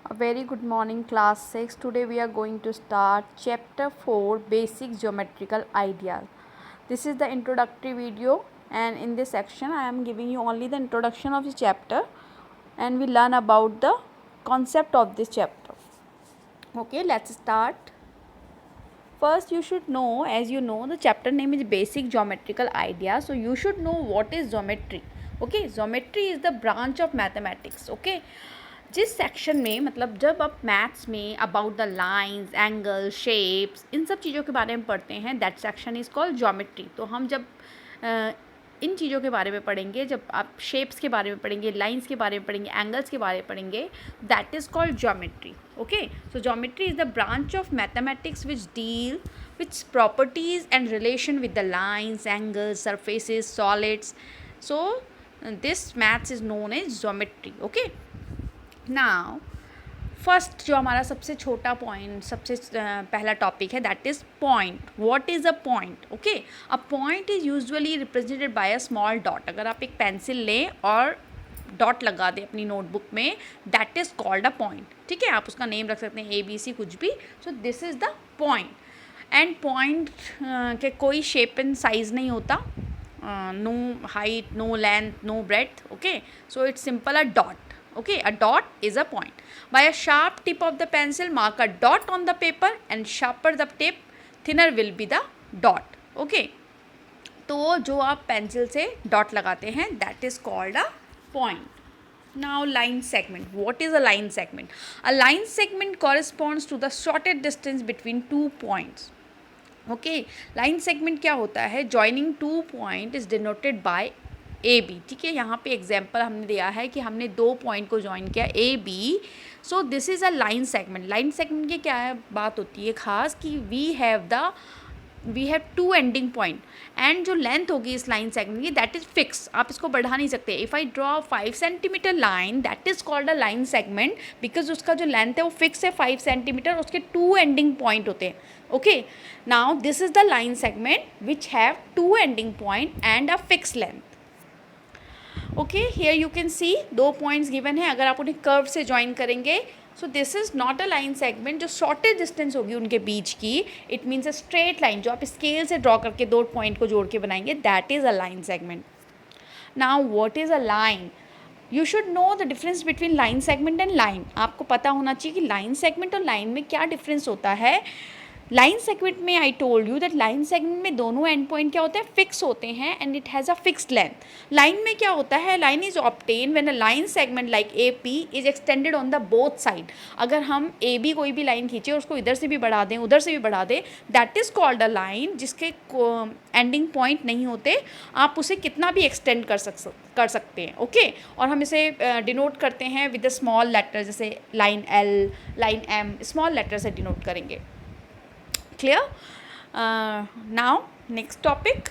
A very good morning, class 6. Today we are going to start chapter 4, basic geometrical ideas. This is the introductory video, and in this section I am giving you only the introduction of the chapter, and we learn about the concept of this chapter. Okay, let's start. First, you should know, as you know, the chapter name is basic geometrical ideas, so you should know what is geometry. Okay, geometry is the branch of mathematics. Okay, जिस section में मतलब जब आप maths में about the lines, angle, shapes, इन सब चीज़ों के बारे में पढ़ते हैं, that section is called geometry. तो हम जब इन चीज़ों के बारे में पढ़ेंगे, जब आप शेप्स के बारे में पढ़ेंगे, लाइंस के बारे में पढ़ेंगे, एंगल्स के बारे में पढ़ेंगे, that is called geometry. Okay, so geometry is the branch of mathematics which deal which properties and relation with the lines, angles, surfaces, solids. So this maths is known as geometry. Okay, now first जो हमारा सबसे छोटा point, सबसे पहला topic है, that is point. What is a point? Okay, a point is usually represented by a small dot. अगर आप एक पेंसिल लें और डॉट लगा दें अपनी नोटबुक में, that is called a point. ठीक है, आप उसका नेम रख सकते हैं, ABC, कुछ भी. So this is the point. And point के कोई शेप एंड साइज़ नहीं होता, no height, no length, no breadth. Okay, so it's simple a dot. Okay, a dot is a point. By a sharp tip of the pencil, mark a dot on the paper, and sharper the tip, thinner will be the dot. Okay, तो जो आप pencil से dot लगाते हैं, that is called a point. Now, line segment. What is a line segment? A line segment corresponds to the shortest distance between two points. Okay, line segment क्या होता है? Joining two point is denoted by AB. ठीक है, यहाँ पे example हमने दिया है कि हमने दो पॉइंट को ज्वाइन किया, AB. So this is a line segment. Line segment की क्या है बात होती है खास, कि we have two ending point, and जो लेंथ होगी इस लाइन सेगमेंट की, दैट इज़ फिक्स. आप इसको बढ़ा नहीं सकते. If I draw 5 centimetre line, that is called a line segment, because उसका जो लेंथ है वो फिक्स है 5 सेंटीमीटर, उसके टू एंडिंग पॉइंट होते हैं. Okay, now this is the line segment which have two ending point and a fix length. Okay, here you can see दो points given है. अगर आप उन्हें कर्व से ज्वाइन करेंगे, सो this is not a line segment. जो shortest distance होगी उनके बीच की, it means a straight line जो आप स्केल से ड्रॉ करके दो पॉइंट को जोड़ के बनाएंगे, that is a line segment. Now what is a line? You should know the difference between line segment and line. आपको पता होना चाहिए कि लाइन सेगमेंट और लाइन में क्या डिफरेंस होता है. लाइन सेगमेंट में I told you that line segment में दोनों एंड पॉइंट क्या होते हैं, फिक्स होते हैं, and it has a fixed length. Line में क्या होता है, line is obtain when a line segment like AP is extended on the both side. अगर हम AB कोई भी लाइन खींचे और उसको इधर से भी बढ़ा दें, उधर से भी बढ़ा दें, that is called a line. जिसके एंडिंग पॉइंट नहीं होते, आप उसे कितना भी एक्सटेंड कर सकते हैं. ओके, और हम इसे डिनोट करते हैं विद अ स्मॉल लेटर, जैसे line L, line M, small letter से डिनोट करेंगे. Clear? Now next topic,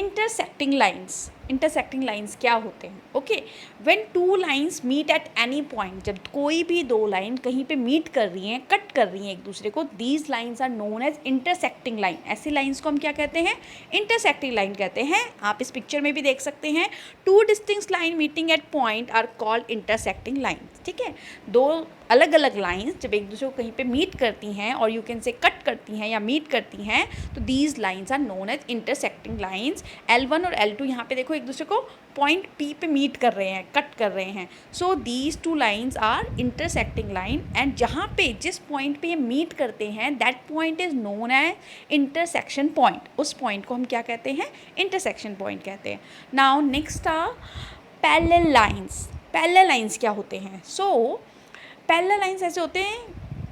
intersecting lines. intersecting lines क्या होते हैं? Okay, when two lines meet at any point, जब कोई भी दो लाइन कहीं पे मीट कर रही हैं, कट कर रही हैं एक दूसरे को, these lines are known as intersecting line. ऐसी लाइन्स को हम क्या कहते हैं? intersecting line कहते हैं. आप इस पिक्चर में भी देख सकते हैं, two distinct line meeting at point are called intersecting lines. ठीक है, दो अलग अलग लाइंस जब एक दूसरे को कहीं पे मीट करती हैं, और यू कैन से कट करती हैं या मीट करती हैं, तो these lines are known as intersecting lines. L1 और L2 यहाँ पे देखो एक दूसरे को पॉइंट P पे मीट कर रहे हैं, कट कर रहे हैं. So these two lines are intersecting line, and जहाँ पे जिस पॉइंट पे ये मीट करते हैं, that point is known as intersection point. उस पॉइंट को हम क्या कहते हैं? इंटरसेक्शन पॉइंट कहते हैं. Now next are parallel lines. Parallel lines क्या होते हैं? सो पैरेलल लाइंस ऐसे होते हैं,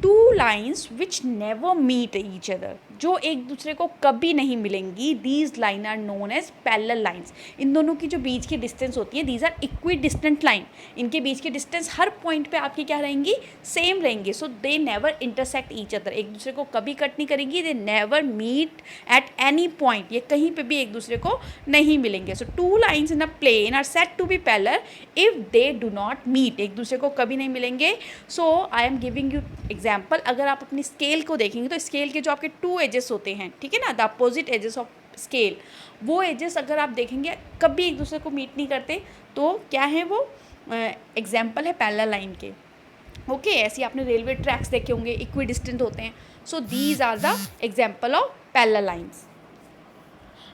two lines which never meet each other, जो एक दूसरे को कभी नहीं मिलेंगी. These line are known as parallel lines. इन दोनों की जो बीच की डिस्टेंस होती है, these are equidistant line. इनके बीच की डिस्टेंस हर पॉइंट पे आपकी क्या रहेंगी? सेम रहेंगी. So they never intersect each other, एक दूसरे को कभी कट नहीं करेंगी. They never meet at any point, ये कहीं पे भी एक दूसरे को नहीं मिलेंगे. So two lines in a plane are said to be parallel if they do not meet, एक दूसरे को कभी नहीं मिलेंगे. So I am giving you example. अगर आप अपनी स्केल को देखेंगे, तो स्केल के जो आपके टू एजेस होते हैं, ठीक है ना, the opposite edges of scale, वो एजेस अगर आप देखेंगे कभी एक दूसरे को मीट नहीं करते, तो क्या है वो? एग्जाम्पल है पैरेलल लाइन के. ओके ऐसे आपने रेलवे ट्रैक्स देखे होंगे, इक्वी डिस्टेंट होते हैं. So these are the example of parallel lines.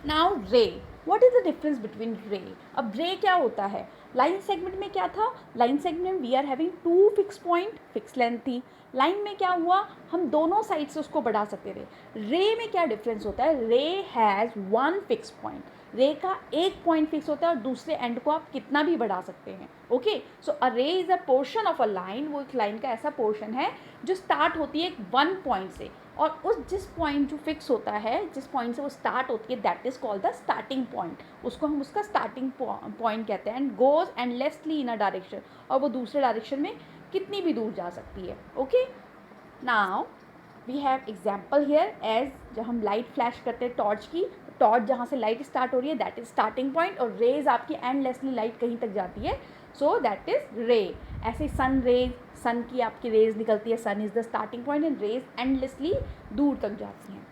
Now ray, what is the difference between ray? अब रे क्या होता है? लाइन सेगमेंट में क्या था? लाइन सेगमेंट में we are having two fix point, fix length थी. लाइन में क्या हुआ? हम दोनों साइड से उसको बढ़ा सकते थे. रे में क्या डिफरेंस होता है? रे हैज़ वन फिक्स पॉइंट. रे का एक पॉइंट फिक्स होता है और दूसरे एंड को आप कितना भी बढ़ा सकते हैं. ओके, सो अ रे is a portion of a line. वो एक लाइन का ऐसा पोर्शन है जो स्टार्ट होती है वन पॉइंट से, और उस जिस पॉइंट जो फिक्स होता है, जिस पॉइंट से वो स्टार्ट होती है, that is called the starting point. उसको हम उसका स्टार्टिंग पॉइंट कहते हैं. And goes endlessly in a direction, और वो दूसरे डायरेक्शन में कितनी भी दूर जा सकती है. Okay, now we have example here. As जब हम लाइट फ्लैश करते हैं टॉर्च की, टॉर्च जहाँ से लाइट स्टार्ट हो रही है दैट इज स्टार्टिंग पॉइंट, और रेज आपकी एंडलेसली लाइट कहीं तक जाती है, सो दैट इज रे. ऐसे सन रेज, सन की आपकी रेज निकलती है, sun is the starting point and rays endlessly दूर तक जाती हैं.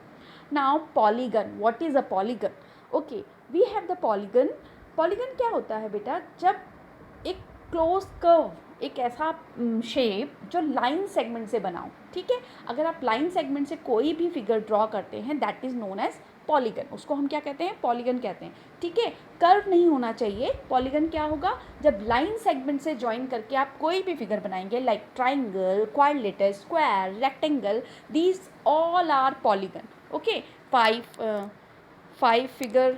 Now polygon, what is a polygon? Okay, we have the polygon. Polygon क्या होता है बेटा? जब एक क्लोज कर्व, एक ऐसा शेप जो लाइन सेगमेंट से बना हो. ठीक है, अगर आप लाइन सेगमेंट से कोई भी फिगर ड्रॉ करते हैं that is known as polygon. उसको हम क्या कहते हैं? पॉलीगन कहते हैं. ठीक है, कर्व नहीं होना चाहिए. पॉलीगन क्या होगा? जब लाइन सेगमेंट से ज्वाइन करके आप कोई भी फिगर बनाएंगे, like triangle, quadrilateral, square, rectangle, these all are polygon. Okay, five figure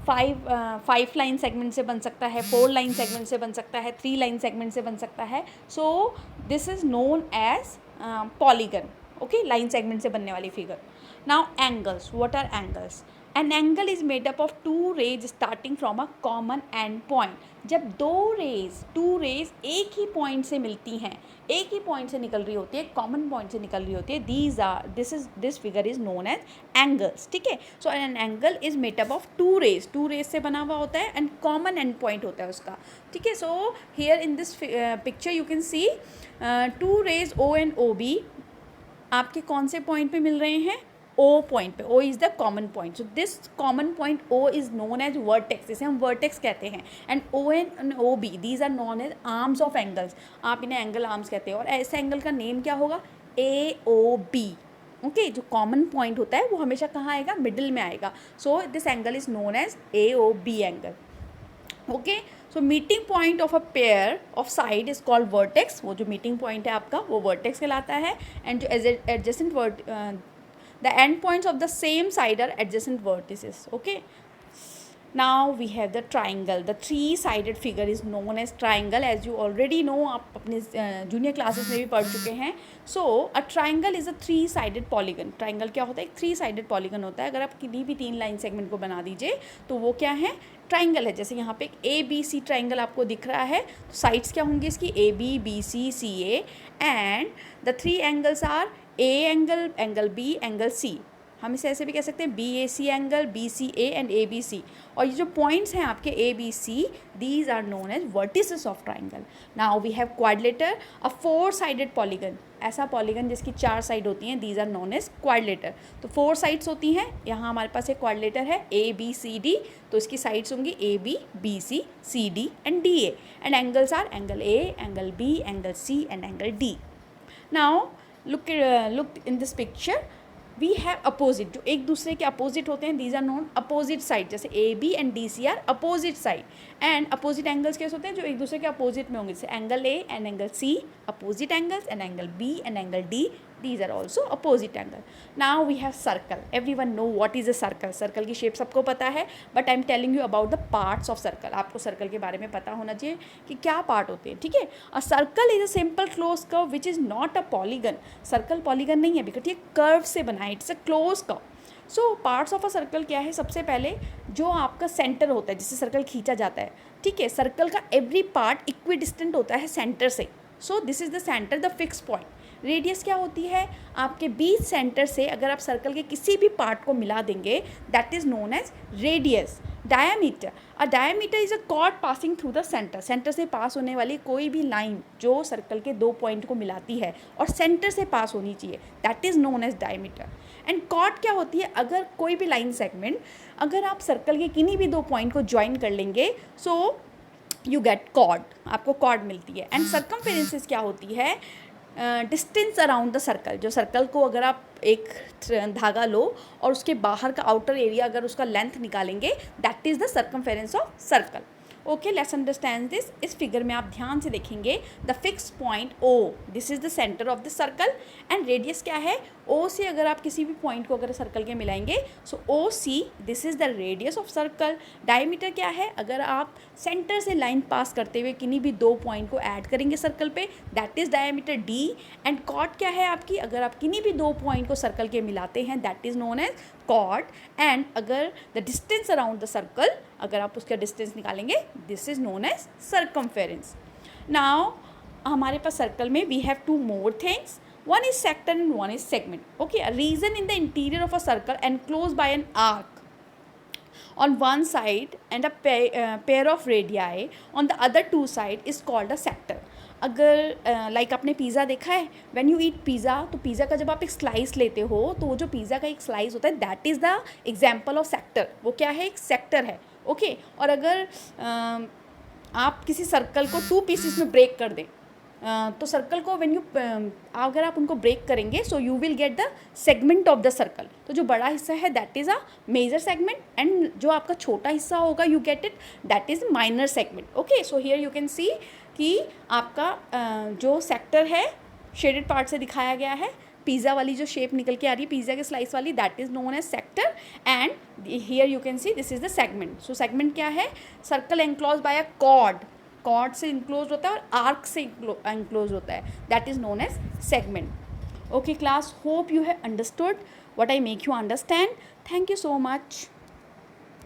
five line segment से बन सकता है, 4 लाइन सेगमेंट से बन सकता है, 3 लाइन सेगमेंट से बन सकता है. So this is known as polygon. Okay, line segment से बनने वाली figure. Now angles, what are angles? An angle is made up of two rays starting from a common end point. जब two rays एक ही point से मिलती हैं, एक ही पॉइंट से निकल रही होती है, कॉमन पॉइंट से निकल रही होती है, this figure is known as angles. ठीक है, so an angle is made up of two rays से बना हुआ होता है एंड कॉमन एंड पॉइंट होता है उसका. ठीक है, so here in this picture you can see two rays O and O B आपके कौन से पॉइंट पे मिल रहे हैं? ओ पॉइंट पे. O is the common point. So this common point O is known as vertex. इसे हम vertex कहते हैं. And O and O B these are known as arms of angles. आप इन्हें एंगल आर्म्स कहते हैं. और ऐसे एंगल का नेम क्या होगा? A O B. ओके, जो कॉमन पॉइंट होता है वो हमेशा कहाँ आएगा? मिडिल में आएगा. So this angle is known as A O B angle. Okay, so meeting point of a pair of side is called vertex. वो जो मीटिंग पॉइंट है आपका वो वर्टेक्स कहलाता है. एंड जो adjacent the end points of the same side are adjacent vertices. Okay, now we have the triangle. The three sided figure is known as triangle. as you already know, आप अपने junior classes में भी पढ़ चुके हैं. so a triangle is a three sided polygon. triangle क्या होता है? एक थ्री साइडेड पॉलीगन होता है. अगर आप किसी भी 3 लाइन सेगमेंट को बना दीजिए तो वो क्या है? ट्राइंगल है. जैसे यहाँ पे एक ए बी सी ट्राइंगल आपको दिख रहा है, तो साइड्स क्या होंगी इसकी? A B, B C, C A. And the 3 angles are A angle, angle B, angle C. हम इसे ऐसे भी कह सकते हैं B A C angle, B C A and A B C. और ये जो पॉइंट्स हैं आपके A B C, these are known as vertices of triangle. Now we have quadrilateral, a 4 sided polygon. ऐसा पॉलीगन जिसकी 4 साइड होती हैं, these are known as quadrilateral. तो 4 साइड्स होती हैं. यहाँ हमारे पास एक क्वाड्रिलेटर है ए बी सी डी, तो इसकी साइड्स होंगी A B, B C, C D and D A. And angles are angle A, angle B, angle C and angle D. Now look in this picture, we have opposite. जो एक दूसरे के opposite होते हैं, these are known opposite side. जैसे A B and D C are opposite side. And opposite angles कैसे होते हैं? जो एक दूसरे के अपोजिट में होंगे. जैसे angle A and angle C opposite angles, and angle B and angle D, these are also opposite angle. Now we have circle. Everyone know what is a circle. circle की शेप सबको पता है, but I am telling you about the parts of circle. आपको circle के बारे में पता होना चाहिए कि क्या पार्ट होते हैं. ठीक है, a circle is a simple closed curve which is not a polygon. Circle polygon नहीं है बिकॉज ये कर्व से बना है. It's a close curve. So parts of a circle क्या है? सबसे पहले जो आपका सेंटर होता है जिससे सर्कल खींचा जाता है. ठीक है, सर्कल का एवरी पार्ट इक्वी डिस्टेंट होता है सेंटर से. So this is the centre, the fix point. Radius क्या होती है, आपके बीच सेंटर से अगर आप सर्कल के किसी भी पार्ट को मिला देंगे, that is known as radius. Diameter, a diameter is a chord passing through the centre. Centre से पास होने वाली कोई भी लाइन जो सर्कल के दो पॉइंट को मिलाती है और सेंटर से पास होनी चाहिए, that is known as diameter. And chord क्या होती है, अगर कोई भी लाइन सेगमेंट अगर आप सर्कल के किन्हीं भी दो पॉइंट को ज्वाइन कर लेंगे, सो यू गेट कॉर्ड, आपको कॉर्ड मिलती है. एंड सर्कमफेरेंसेस क्या होती है, डिस्टेंस अराउंड द सर्कल. जो सर्कल को अगर आप एक धागा लो और उसके बाहर का आउटर एरिया अगर उसका लेंथ निकालेंगे, that is the circumference of circle. Okay, let's understand this. इस फिगर में आप ध्यान से देखेंगे, the fix point O, this is the centre of the circle. And radius क्या है, O से अगर आप किसी भी पॉइंट को अगर सर्कल के मिलाएंगे, सो OC, this is the radius of circle. Diameter क्या है, अगर आप सेंटर से लाइन पास करते हुए किन्हीं भी दो पॉइंट को ऐड करेंगे सर्कल पे, that is diameter D. And chord क्या है आपकी, अगर आप किन्हीं भी दो पॉइंट को सर्कल के मिलाते हैं, that is known as chord. And अगर the distance around the circle, अगर आप उसका डिस्टेंस निकालेंगे, this is known as circumference. Now हमारे पास सर्कल में we have two more things. One is sector and one is segment. Okay, a region in the interior of a circle enclosed by an arc on one side and a pair of radii on the other two side is called a sector. अगर like आपने pizza देखा है, when you eat pizza, तो pizza का जब आप एक slice लेते हो तो वो जो पिज़्ज़ा का एक स्लाइस होता है, that is the example of sector. वो क्या है, एक सेक्टर है. ओके, और अगर आप किसी सर्कल को टू पीसेस में ब्रेक कर दें, तो सर्कल को व्हेन यू अगर आप उनको ब्रेक करेंगे, so you will get the segment of the circle. तो जो बड़ा हिस्सा है that is a major segment, and जो आपका छोटा हिस्सा होगा you get it, that is minor segment. Okay, so here you can see कि आपका जो सेक्टर है शेडेड पार्ट से दिखाया गया है. पिज़्ज़ा वाली जो शेप निकल के आ रही है पिज़्ज़ा के स्लाइस वाली, that is known as sector. And here you can see this is the segment. So segment क्या है, circle enclose by a chord. Chord से इंक्लोज होता है और आर्क से इंक्लोज होता है, that is known as segment. Okay class, hope you have understood what I make you understand. Thank you so much.